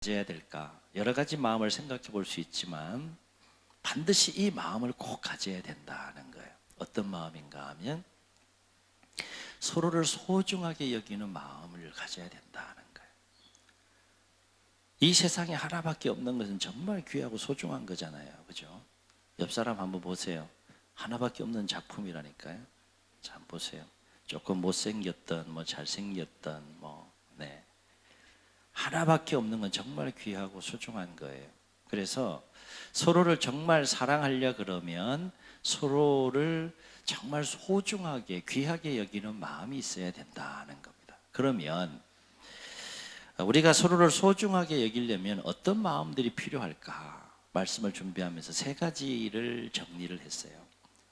가져야 될까? 여러 가지 마음을 생각해 볼 수 있지만 반드시 이 마음을 꼭 가져야 된다는 거예요. 어떤 마음인가 하면 서로를 소중하게 여기는 마음을 가져야 된다는 거예요. 이 세상에 하나밖에 없는 것은 정말 귀하고 소중한 거잖아요. 그죠? 옆 사람 한번 보세요. 하나밖에 없는 작품이라니까요. 자, 한번 보세요. 조금 못생겼던, 잘생겼던, 네. 하나밖에 없는 건 정말 귀하고 소중한 거예요. 그래서 서로를 정말 사랑하려 그러면 서로를 정말 소중하게 귀하게 여기는 마음이 있어야 된다는 겁니다. 그러면 우리가 서로를 소중하게 여기려면 어떤 마음들이 필요할까? 말씀을 준비하면서 세 가지를 정리를 했어요.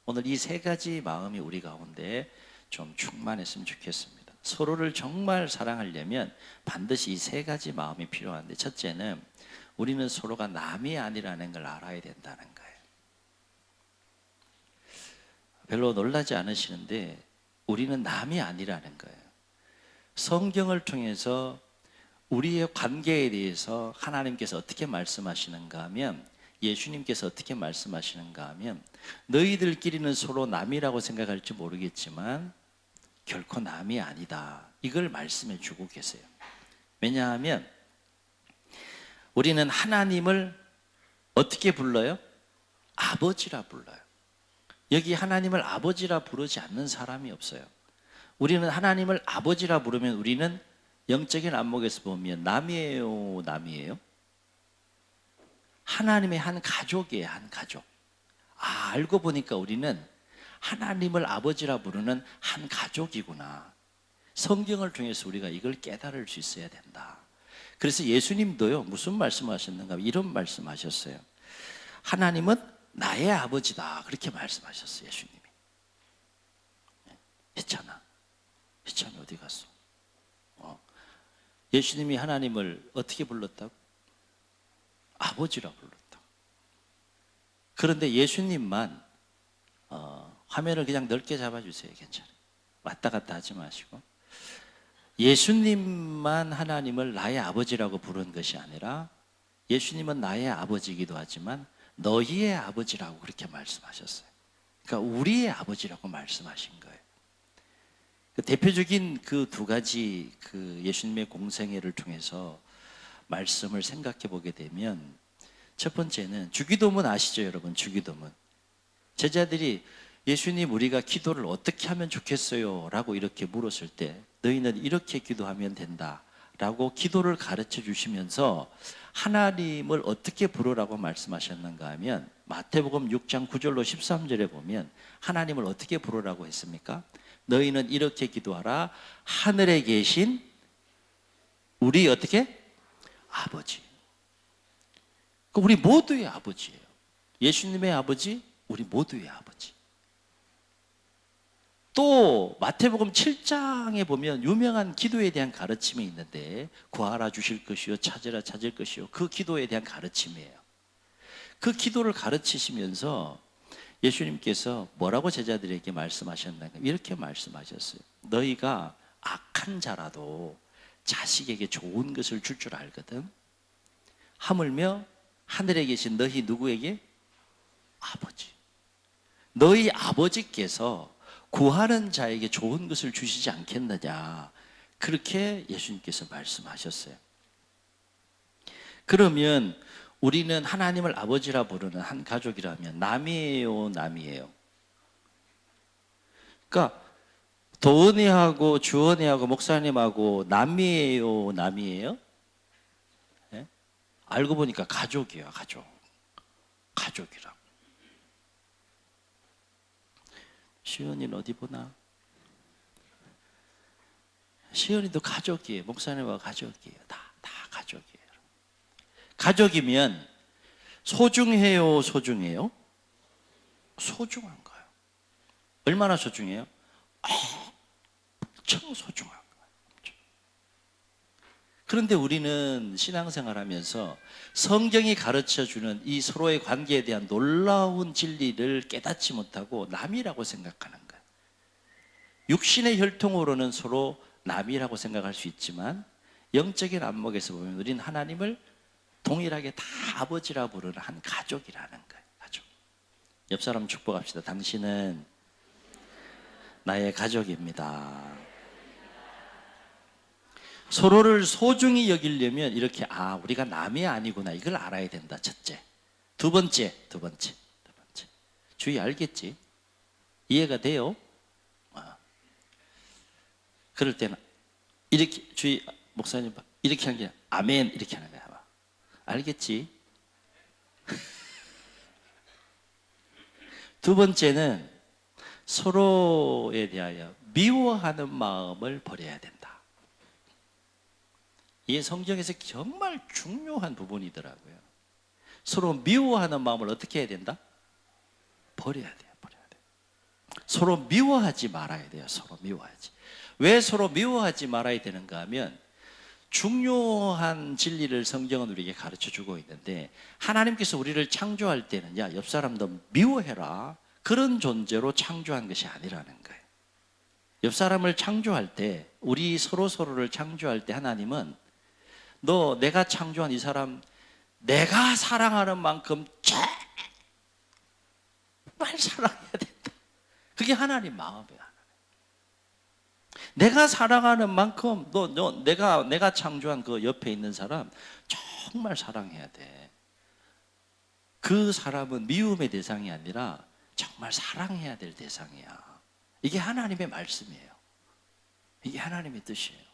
오늘 이 세 가지 마음이 우리 가운데 좀 충만했으면 좋겠습니다. 서로를 정말 사랑하려면 반드시 이 세 가지 마음이 필요한데, 첫째는 우리는 서로가 남이 아니라는 걸 알아야 된다는 거예요. 별로 놀라지 않으시는데 우리는 남이 아니라는 거예요. 성경을 통해서 우리의 관계에 대해서 하나님께서 어떻게 말씀하시는가 하면, 예수님께서 어떻게 말씀하시는가 하면, 너희들끼리는 서로 남이라고 생각할지 모르겠지만 결코 남이 아니다, 이걸 말씀해 주고 계세요. 왜냐하면 우리는 하나님을 어떻게 불러요? 아버지라 불러요. 여기 하나님을 아버지라 부르지 않는 사람이 없어요. 우리는 하나님을 아버지라 부르면 우리는 영적인 안목에서 보면 남이에요, 남이에요? 하나님의 한 가족이에요, 한 가족. 알고 보니까 우리는 하나님을 아버지라 부르는 한 가족이구나. 성경을 통해서 우리가 이걸 깨달을 수 있어야 된다. 그래서 예수님도요, 무슨 말씀하셨는가? 이런 말씀하셨어요. 하나님은 나의 아버지다, 그렇게 말씀하셨어요. 예수님이. 희찬아, 희찬이 어디 갔어? 예수님이 하나님을 어떻게 불렀다고? 아버지라 불렀다. 그런데 예수님만 화면을 그냥 넓게 잡아주세요. 괜찮아요. 왔다 갔다 하지 마시고. 예수님만 하나님을 나의 아버지라고 부른 것이 아니라, 예수님은 나의 아버지이기도 하지만 너희의 아버지라고 그렇게 말씀하셨어요. 그러니까 우리의 아버지라고 말씀하신 거예요. 대표적인 그 두 가지 예수님의 공생애를 통해서 말씀을 생각해 보게 되면, 첫 번째는 주기도문 아시죠, 여러분? 주기도문. 제자들이 예수님, 우리가 기도를 어떻게 하면 좋겠어요? 라고 이렇게 물었을 때, 너희는 이렇게 기도하면 된다 라고 기도를 가르쳐 주시면서 하나님을 어떻게 부르라고 말씀하셨는가 하면, 마태복음 6장 9절로 13절에 보면 하나님을 어떻게 부르라고 했습니까? 너희는 이렇게 기도하라. 하늘에 계신 우리 어떻게? 아버지. 우리 모두의 아버지예요. 예수님의 아버지, 우리 모두의 아버지. 또 마태복음 7장에 보면 유명한 기도에 대한 가르침이 있는데, 구하라 주실 것이요, 찾으라 찾을 것이요, 그 기도에 대한 가르침이에요. 그 기도를 가르치시면서 예수님께서 뭐라고 제자들에게 말씀하셨는가? 이렇게 말씀하셨어요. 너희가 악한 자라도 자식에게 좋은 것을 줄 줄 알거든. 하물며 하늘에 계신 너희 누구에게? 아버지. 너희 아버지께서 구하는 자에게 좋은 것을 주시지 않겠느냐, 그렇게 예수님께서 말씀하셨어요. 그러면 우리는 하나님을 아버지라 부르는 한 가족이라면 남이에요, 남이에요? 그러니까 도은이하고 주원이하고 목사님하고 남이에요, 남이에요? 네? 알고 보니까 가족이에요, 가족. 가족이라고. 시연이는 어디 보나? 시연이도 가족이에요. 목사님과 가족이에요. 다 가족이에요. 가족이면 소중해요, 소중해요? 소중한 거예요. 얼마나 소중해요? 엄청 소중한 거예요. 엄청. 그런데 우리는 신앙생활하면서 성경이 가르쳐주는 이 서로의 관계에 대한 놀라운 진리를 깨닫지 못하고 남이라고 생각하는 거예요. 육신의 혈통으로는 서로 남이라고 생각할 수 있지만 영적인 안목에서 보면 우리는 하나님을 동일하게 다 아버지라 부르는 한 가족이라는 거예요. 가족. 옆 사람 축복합시다. 당신은 나의 가족입니다. 서로를 소중히 여기려면 이렇게 우리가 남이 아니구나 이걸 알아야 된다. 첫째. 두 번째. 주의 알겠지? 이해가 돼요? 그럴 때는 이렇게 주의 목사님 이렇게 하는 게 아멘 이렇게 하는 거야. 알겠지? 두 번째는 서로에 대하여 미워하는 마음을 버려야 된다. 이게 성경에서 정말 중요한 부분이더라고요. 서로 미워하는 마음을 어떻게 해야 된다? 버려야 돼요. 서로 미워하지 말아야 돼요. 서로 미워하지. 왜 서로 미워하지 말아야 되는가 하면 중요한 진리를 성경은 우리에게 가르쳐 주고 있는데, 하나님께서 우리를 창조할 때는 야, 옆 사람도 미워해라 그런 존재로 창조한 것이 아니라는 거예요. 옆 사람을 창조할 때, 우리 서로를 창조할 때 하나님은 내가 창조한 이 사람 내가 사랑하는 만큼 정말 사랑해야 된다. 그게 하나님 마음이야. 내가 사랑하는 만큼 내가 창조한 그 옆에 있는 사람 정말 사랑해야 돼. 그 사람은 미움의 대상이 아니라 정말 사랑해야 될 대상이야. 이게 하나님의 말씀이에요. 이게 하나님의 뜻이에요.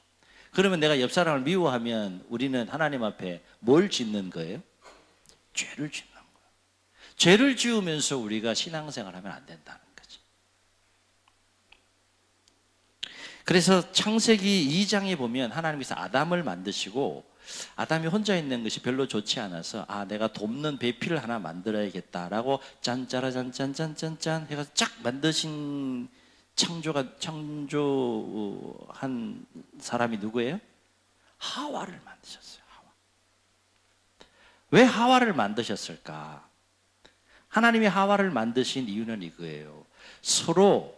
그러면 내가 옆 사람을 미워하면 우리는 하나님 앞에 뭘 짓는 거예요? 죄를 짓는 거예요. 죄를 지으면서 우리가 신앙생활을 하면 안 된다는 거죠. 그래서 창세기 2장에 보면 하나님께서 아담을 만드시고, 아담이 혼자 있는 것이 별로 좋지 않아서 내가 돕는 배필을 하나 만들어야겠다라고 짠짜라짠짠짠짠짠 해서 쫙 만드신 창조한 사람이 누구예요? 하와를 만드셨어요. 왜 하와를 만드셨을까? 하나님이 하와를 만드신 이유는 이거예요. 서로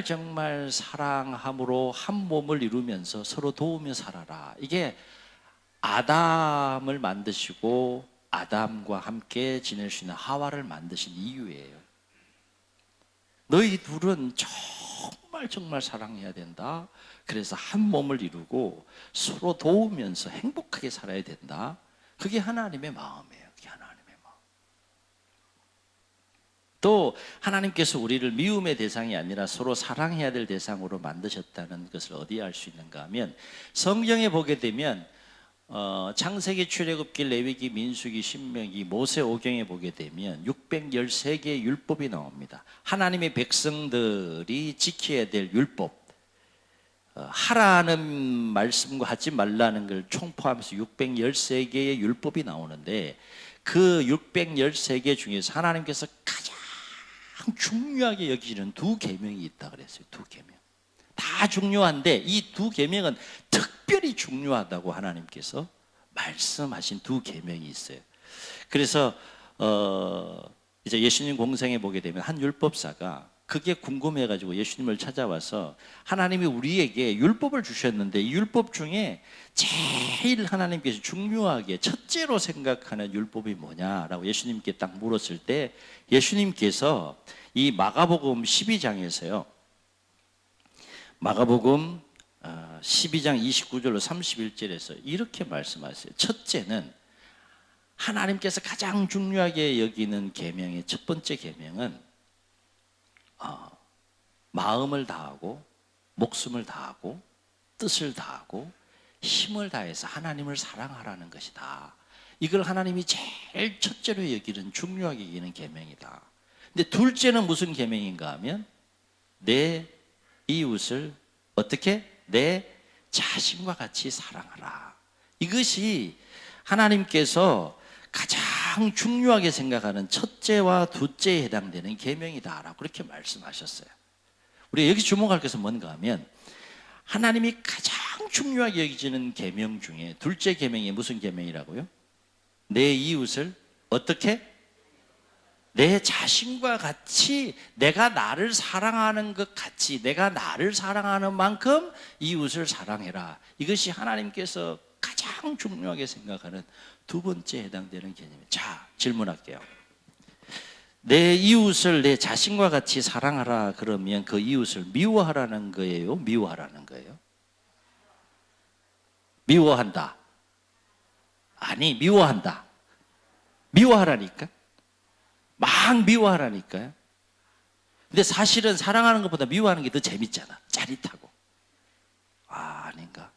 정말 사랑함으로 한 몸을 이루면서 서로 도우며 살아라. 이게 아담을 만드시고 아담과 함께 지낼 수 있는 하와를 만드신 이유예요. 너희 둘은 정말 사랑해야 된다. 그래서 한 몸을 이루고 서로 도우면서 행복하게 살아야 된다. 그게 하나님의 마음이에요. 그게 하나님의 마음. 또 하나님께서 우리를 미움의 대상이 아니라 서로 사랑해야 될 대상으로 만드셨다는 것을 어디에 알 수 있는가 하면, 성경에 보게 되면 창세기, 출애굽기, 레위기, 민수기, 신명기, 모세오경에 보게 되면 613개의 율법이 나옵니다. 하나님의 백성들이 지켜야 될 율법, 하라는 말씀과 하지 말라는 걸 총포함해서 613개의 율법이 나오는데, 그 613개 중에서 하나님께서 가장 중요하게 여기시는 두 계명이 있다 그랬어요. 두 계명. 다 중요한데 이 두 계명은 특별히 중요하다고 하나님께서 말씀하신 두 계명이 있어요. 그래서 이제 예수님 공생에 보게 되면 한 율법사가 그게 궁금해가지고 예수님을 찾아와서, 하나님이 우리에게 율법을 주셨는데 이 율법 중에 제일 하나님께서 중요하게 첫째로 생각하는 율법이 뭐냐라고 예수님께 딱 물었을 때, 예수님께서 이 마가복음 12장에서요, 마가복음 12장 29절로 31절에서 이렇게 말씀하세요. 첫째는, 하나님께서 가장 중요하게 여기는 계명의 첫 번째 계명은 마음을 다하고 목숨을 다하고 뜻을 다하고 힘을 다해서 하나님을 사랑하라는 것이다. 이걸 하나님이 제일 첫째로 여기는, 중요하게 여기는 계명이다. 근데 둘째는 무슨 계명인가 하면, 내 이웃을 어떻게? 내 자신과 같이 사랑하라. 이것이 하나님께서 가장 중요하게 생각하는 첫째와 둘째에 해당되는 계명이다라고 그렇게 말씀하셨어요. 우리가 여기 주목할 것은 뭔가 하면, 하나님이 가장 중요하게 여기지는 계명 중에 둘째 계명이 무슨 계명이라고요? 내 이웃을 어떻게? 내 자신과 같이, 내가 나를 사랑하는 것 같이, 내가 나를 사랑하는 만큼 이웃을 사랑해라. 이것이 하나님께서 가장 가장 중요하게 생각하는 두 번째 해당되는 개념이에요. 자, 질문할게요. 내 이웃을 내 자신과 같이 사랑하라 그러면 그 이웃을 미워하라는 거예요? 미워하라는 거예요? 미워한다. 아니, 미워한다. 미워하라니까. 막 미워하라니까요. 근데 사실은 사랑하는 것보다 미워하는 게 더 재밌잖아. 짜릿하고. 아, 아닌가?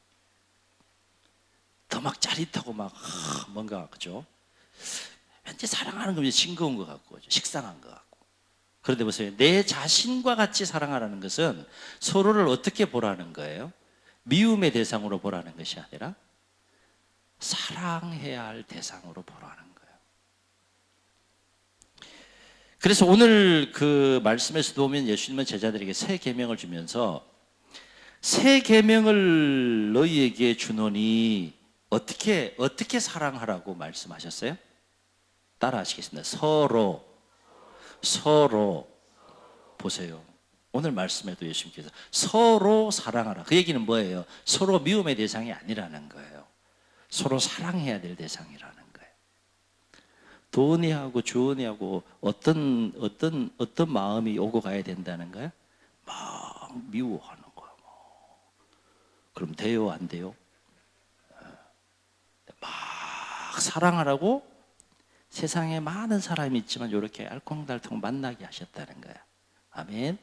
더 막 짜릿하고 막 뭔가 그죠? 왠지 사랑하는 건 싱거운 것 같고 식상한 것 같고. 그런데 보세요. 내 자신과 같이 사랑하라는 것은 서로를 어떻게 보라는 거예요? 미움의 대상으로 보라는 것이 아니라 사랑해야 할 대상으로 보라는 거예요. 그래서 오늘 그 말씀에서도 보면 예수님은 제자들에게 새 계명을 주면서 새 계명을 너희에게 주노니 어떻게 사랑하라고 말씀하셨어요? 따라 하시겠습니다. 서로 보세요. 오늘 말씀에도 예수님께서 서로 사랑하라. 그 얘기는 뭐예요? 서로 미움의 대상이 아니라는 거예요. 서로 사랑해야 될 대상이라는 거예요. 도은이하고 주은이하고 어떤 마음이 오고 가야 된다는 거예요? 막 미워하는 거야. 그럼 돼요, 안 돼요? 막 사랑하라고 세상에 많은 사람이 있지만 이렇게 알콩달콩 만나게 하셨다는 거야. 아멘.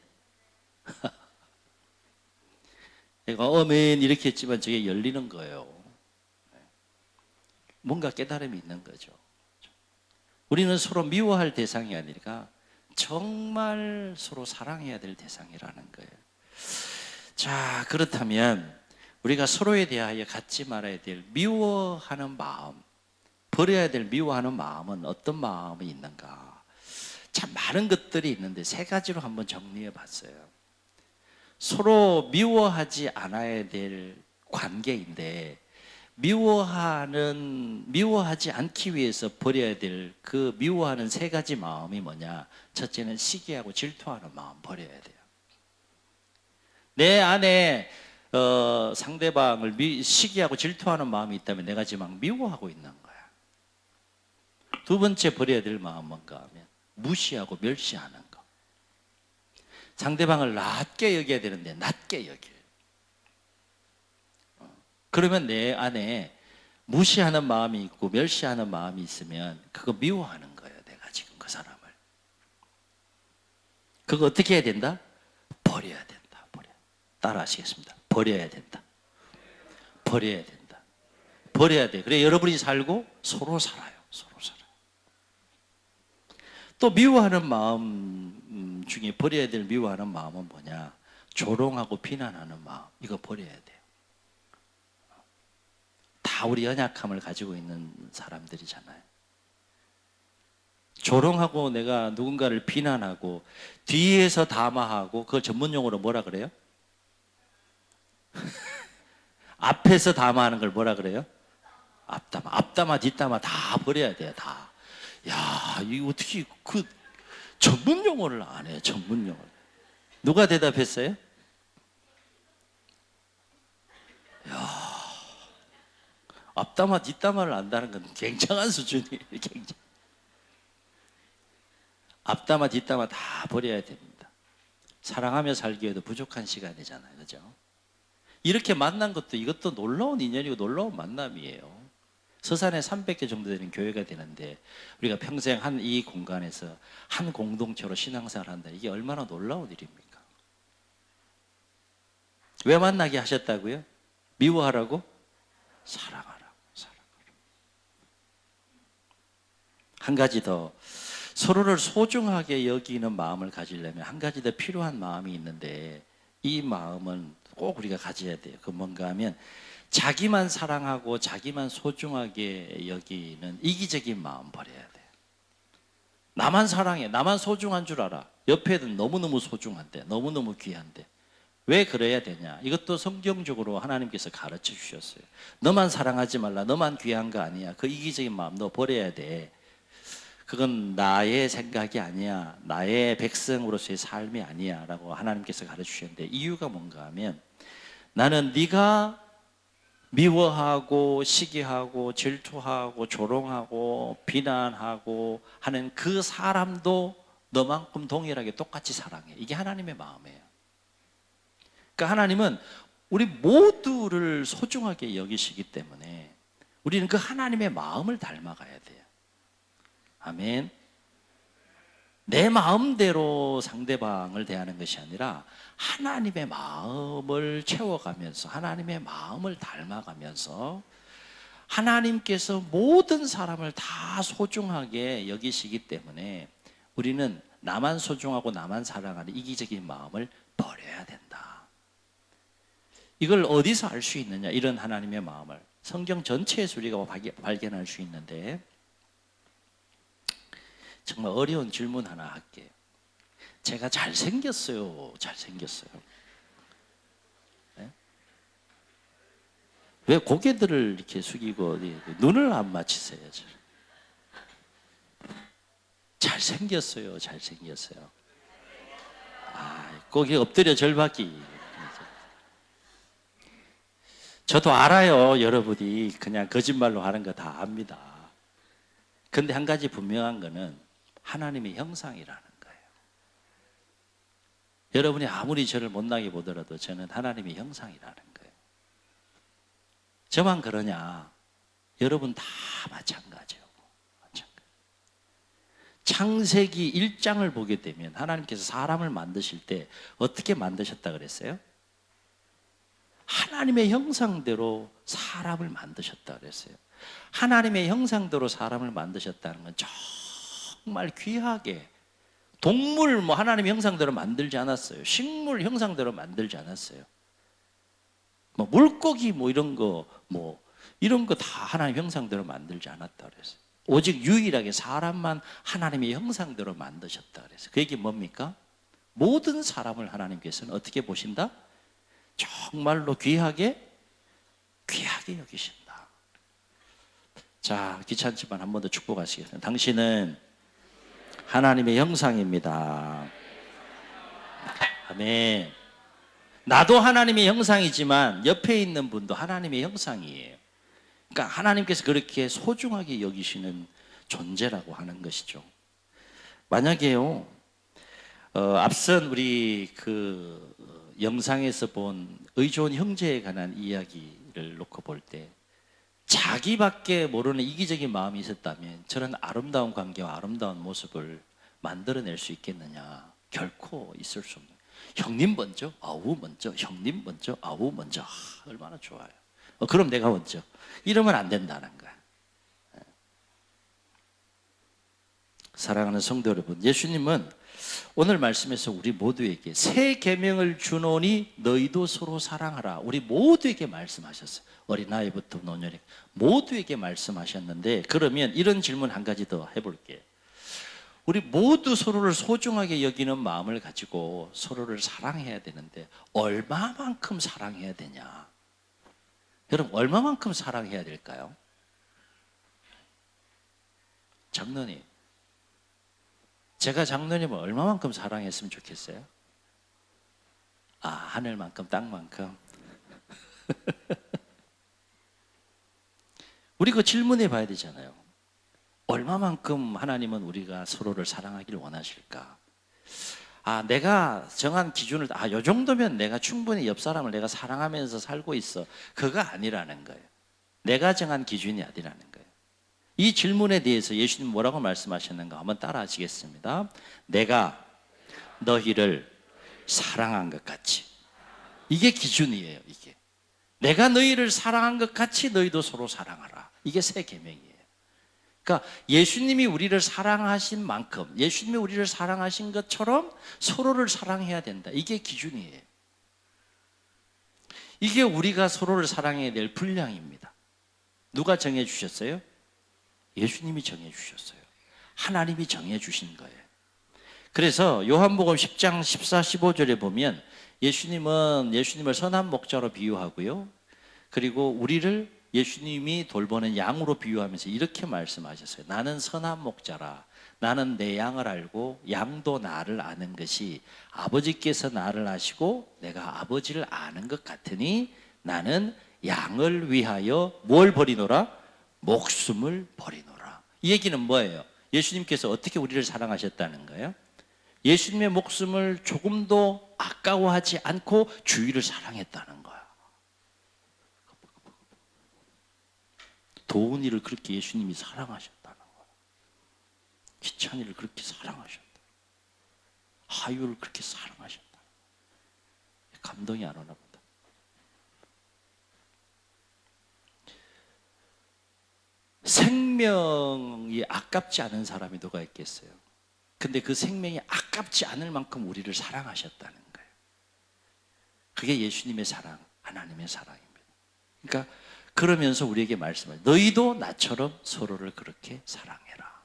내가 아멘 이렇게 했지만 저게 열리는 거예요. 뭔가 깨달음이 있는 거죠. 우리는 서로 미워할 대상이 아니라 정말 서로 사랑해야 될 대상이라는 거예요. 자, 그렇다면 우리가 서로에 대하여 갖지 말아야 될 미워하는 마음, 버려야 될 미워하는 마음은 어떤 마음이 있는가? 참 많은 것들이 있는데 세 가지로 한번 정리해 봤어요. 서로 미워하지 않아야 될 관계인데 미워하지 않기 위해서 버려야 될 그 미워하는 세 가지 마음이 뭐냐? 첫째는 시기하고 질투하는 마음 버려야 돼요. 내 안에 상대방을 시기하고 질투하는 마음이 있다면 내가 지금 막 미워하고 있는 거야. 두 번째 버려야 될 마음은 뭔가 하면 무시하고 멸시하는 거. 상대방을 낮게 여겨야 되는데 낮게 여겨요. 그러면 내 안에 무시하는 마음이 있고 멸시하는 마음이 있으면 그거 미워하는 거예요. 내가 지금 그 사람을. 그거 어떻게 해야 된다? 버려야 된다. 따라 하시겠습니다. 버려야 된다. 버려야 된다. 버려야 돼. 그래 여러분이 살고 서로 살아요. 서로 살아요. 또 미워하는 마음 중에 버려야 될 미워하는 마음은 뭐냐? 조롱하고 비난하는 마음. 이거 버려야 돼요. 다 우리 연약함을 가지고 있는 사람들이잖아요. 조롱하고 내가 누군가를 비난하고 뒤에서 담화하고 그걸 전문용어로 뭐라 그래요? 앞에서 담화하는 걸 뭐라 그래요? 앞담화, 뒷담화 다 버려야 돼요. 다. 야, 이거 어떻게 그 전문 용어를 안 해요? 전문 용어. 누가 대답했어요? 야, 앞담화, 뒷담화를 안다는 건 굉장한 수준이에요. 앞담화, 뒷담화 다 버려야 됩니다. 사랑하며 살기에도 부족한 시간이잖아요. 그죠? 이렇게 만난 것도 이것도 놀라운 인연이고 놀라운 만남이에요. 서산에 300개 정도 되는 교회가 되는데 우리가 평생 이 공간에서 한 공동체로 신앙생활을 한다. 이게 얼마나 놀라운 일입니까? 왜 만나게 하셨다고요? 미워하라고? 사랑하라고. 한 가지 더 서로를 소중하게 여기는 마음을 가지려면 한 가지 더 필요한 마음이 있는데 이 마음은 꼭 우리가 가져야 돼요. 그 뭔가 하면 자기만 사랑하고 자기만 소중하게 여기는 이기적인 마음 버려야 돼요. 나만 사랑해, 나만 소중한 줄 알아. 옆에는 너무너무 소중한데, 너무너무 귀한데 왜 그래야 되냐? 이것도 성경적으로 하나님께서 가르쳐 주셨어요. 너만 사랑하지 말라, 너만 귀한 거 아니야. 그 이기적인 마음 너 버려야 돼. 그건 나의 생각이 아니야. 나의 백성으로서의 삶이 아니야 라고 하나님께서 가르쳐 주셨는데 이유가 뭔가 하면 나는 네가 미워하고 시기하고 질투하고 조롱하고 비난하고 하는 그 사람도 너만큼 동일하게 똑같이 사랑해. 이게 하나님의 마음이에요. 그러니까 하나님은 우리 모두를 소중하게 여기시기 때문에 우리는 그 하나님의 마음을 닮아가야 돼요. 아멘. 내 마음대로 상대방을 대하는 것이 아니라 하나님의 마음을 채워가면서 하나님의 마음을 닮아가면서 하나님께서 모든 사람을 다 소중하게 여기시기 때문에 우리는 나만 소중하고 나만 사랑하는 이기적인 마음을 버려야 된다. 이걸 어디서 알 수 있느냐? 이런 하나님의 마음을 성경 전체에서 우리가 발견할 수 있는데, 정말 어려운 질문 하나 할게요. 제가 잘생겼어요? 잘생겼어요? 네? 왜 고개들을 이렇게 숙이고 눈을 안 맞추세요? 잘생겼어요? 잘생겼어요? 고개 엎드려 절받기. 저도 알아요. 여러분이 그냥 거짓말로 하는 거 다 압니다. 근데 한 가지 분명한 거는 하나님의 형상이라는 거예요. 여러분이 아무리 저를 못나게 보더라도 저는 하나님의 형상이라는 거예요. 저만 그러냐? 여러분 다 마찬가지예요. 창세기 1장을 보게 되면 하나님께서 사람을 만드실 때 어떻게 만드셨다 그랬어요? 하나님의 형상대로 사람을 만드셨다 그랬어요. 하나님의 형상대로 사람을 만드셨다는 건 정말 귀하게, 동물 하나님의 형상대로 만들지 않았어요. 식물 형상대로 만들지 않았어요. 물고기 이런 거 다 하나님 형상대로 만들지 않았다 그랬어요. 오직 유일하게 사람만 하나님의 형상대로 만드셨다 그랬어요. 그 얘기 뭡니까? 모든 사람을 하나님께서는 어떻게 보신다? 정말로 귀하게 여기신다. 자, 귀찮지만 한 번 더 축복하시겠습니다. 당신은 하나님의 형상입니다. 아멘. 나도 하나님의 형상이지만 옆에 있는 분도 하나님의 형상이에요. 그러니까 하나님께서 그렇게 소중하게 여기시는 존재라고 하는 것이죠. 만약에요, 앞선 우리 영상에서 본 의좋은 형제에 관한 이야기를 놓고 볼 때 자기밖에 모르는 이기적인 마음이 있었다면 저런 아름다운 관계와 아름다운 모습을 만들어낼 수 있겠느냐? 결코 있을 수 없는. 형님 먼저, 아우 먼저, 형님 먼저, 아우 먼저. 얼마나 좋아요. 그럼 내가 먼저. 이러면 안 된다는 거야. 사랑하는 성도 여러분, 예수님은 오늘 말씀에서 우리 모두에게 새 계명을 주노니 너희도 서로 사랑하라. 우리 모두에게 말씀하셨어요. 어린아이부터 노년에 모두에게 말씀하셨는데, 그러면 이런 질문 한 가지 더 해볼게요. 우리 모두 서로를 소중하게 여기는 마음을 가지고 서로를 사랑해야 되는데 얼마만큼 사랑해야 되냐? 여러분, 얼마만큼 사랑해야 될까요? 장로님, 제가 장로님을 얼마만큼 사랑했으면 좋겠어요? 하늘만큼 땅만큼. 우리 질문해 봐야 되잖아요. 얼마만큼 하나님은 우리가 서로를 사랑하기를 원하실까? 내가 정한 기준을 요 정도면 내가 충분히 옆 사람을 내가 사랑하면서 살고 있어. 그거 아니라는 거예요. 내가 정한 기준이 아니라는 거예요. 이 질문에 대해서 예수님 뭐라고 말씀하셨는가 한번 따라 하시겠습니다. 내가 너희를 사랑한 것 같이. 이게 기준이에요. 이게 내가 너희를 사랑한 것 같이 너희도 서로 사랑하라. 이게 새 계명이에요. 그러니까 예수님이 우리를 사랑하신 만큼, 예수님이 우리를 사랑하신 것처럼 서로를 사랑해야 된다. 이게 기준이에요. 이게 우리가 서로를 사랑해야 될 분량입니다. 누가 정해 주셨어요? 예수님이 정해 주셨어요. 하나님이 정해 주신 거예요. 그래서 요한복음 10장 14, 15절에 보면 예수님을 선한 목자로 비유하고요. 그리고 우리를 예수님이 돌보는 양으로 비유하면서 이렇게 말씀하셨어요. 나는 선한 목자라. 나는 내 양을 알고 양도 나를 아는 것이 아버지께서 나를 아시고 내가 아버지를 아는 것 같으니 나는 양을 위하여 뭘 버리노라? 목숨을 버리노라. 이 얘기는 뭐예요? 예수님께서 어떻게 우리를 사랑하셨다는 거예요? 예수님의 목숨을 조금도 아까워하지 않고 주위를 사랑했다는 거야. 도훈이를 그렇게 예수님이 사랑하셨다는 거야. 기찬이를 그렇게 사랑하셨다. 하유를 그렇게 사랑하셨다. 감동이 안 오나 보다. 생명이 아깝지 않은 사람이 누가 있겠어요? 근데 그 생명이 아깝지 않을 만큼 우리를 사랑하셨다는 거예요. 그게 예수님의 사랑, 하나님의 사랑입니다. 그러니까 그러면서 우리에게 말씀을, 너희도 나처럼 서로를 그렇게 사랑해라.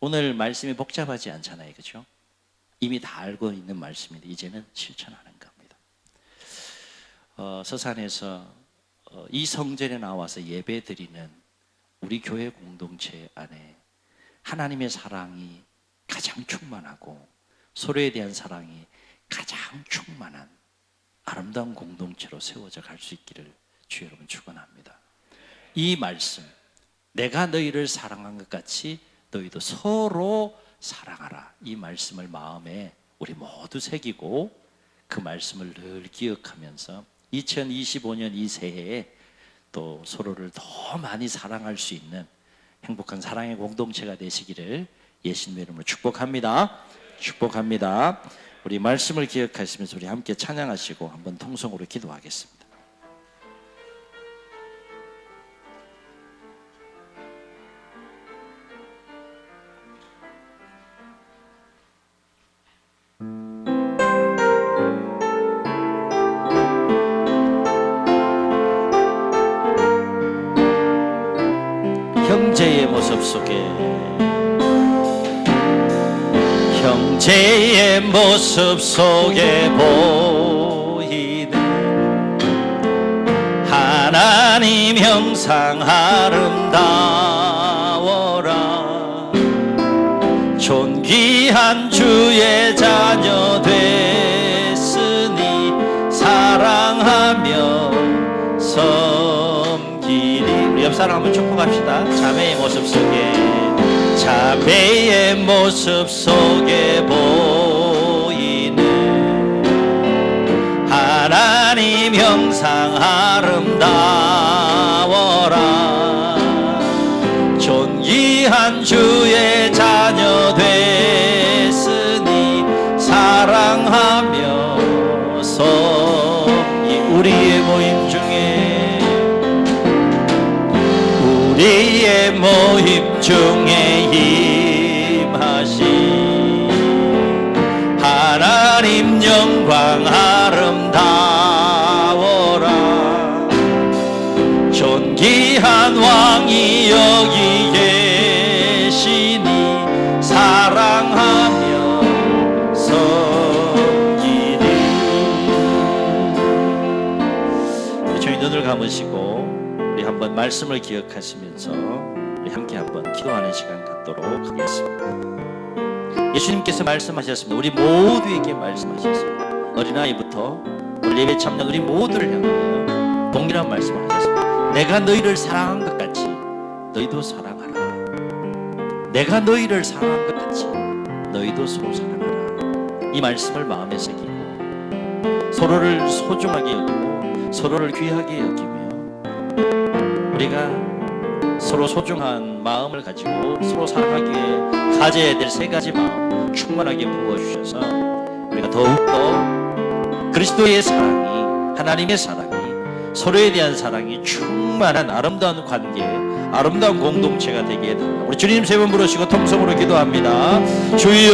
오늘 말씀이 복잡하지 않잖아요, 그렇죠? 이미 다 알고 있는 말씀인데 이제는 실천하는 겁니다. 서산에서 이 성전에 나와서 예배 드리는 우리 교회 공동체 안에 하나님의 사랑이 가장 충만하고 서로에 대한 사랑이 가장 충만한 아름다운 공동체로 세워져 갈 수 있기를 주 여러분 축원합니다. 이 말씀, 내가 너희를 사랑한 것 같이 너희도 서로 사랑하라. 이 말씀을 마음에 우리 모두 새기고 그 말씀을 늘 기억하면서 2025년 이 새해에 또 서로를 더 많이 사랑할 수 있는 행복한 사랑의 공동체가 되시기를 예수님의 이름으로 축복합니다. 축복합니다. 우리 말씀을 기억하시면서 우리 함께 찬양하시고 한번 통성으로 기도하겠습니다. 형제의 모습 속에 형제의 모습 속에 보이는 하나님 형상 아름다워라. 존귀한 주의 자녀 됐으니 사랑하며 우리 옆 사람 한번 축복합시다. 자매의 모습 속에 자매의 모습 속에 보이는 하나님 형상 아름다워라. 존귀한 주의 자녀 됐으니 사랑하며 섬기. 우리의 모임 중에 임하신 하나님 영광 아름다워라. 존귀한 왕이 여기 계시니 사랑하며 섬기리. 우리 주님 눈을 감으시고 우리 한번 말씀을 기억하시면서 우리 함께 한번 기도하는 시간 갖도록 하겠습니다. 예수님께서 말씀하셨습니다. 우리 모두에게 말씀하셨습니다. 어린아이부터 우리 예배 참여 우리 모두를 향하여 동일한 말씀을 하셨습니다. 내가 너희를 사랑한 것 같이 너희도 사랑하라. 내가 너희를 사랑한 것 같이 너희도 서로 사랑하라. 이 말씀을 마음에 새기고 서로를 소중하게 여기고 서로를 귀하게 여기며 우리가 서로 소중한 마음을 가지고 서로 사랑하기 위해 가져야 될 세 가지 마음 충만하게 부어주셔서 우리가 더욱더 그리스도의 사랑이, 하나님의 사랑이, 서로에 대한 사랑이 충만한 아름다운 관계, 아름다운 공동체가 되게 해달라. 우리 주님 세 번 부르시고 통성으로 기도합니다. 주여.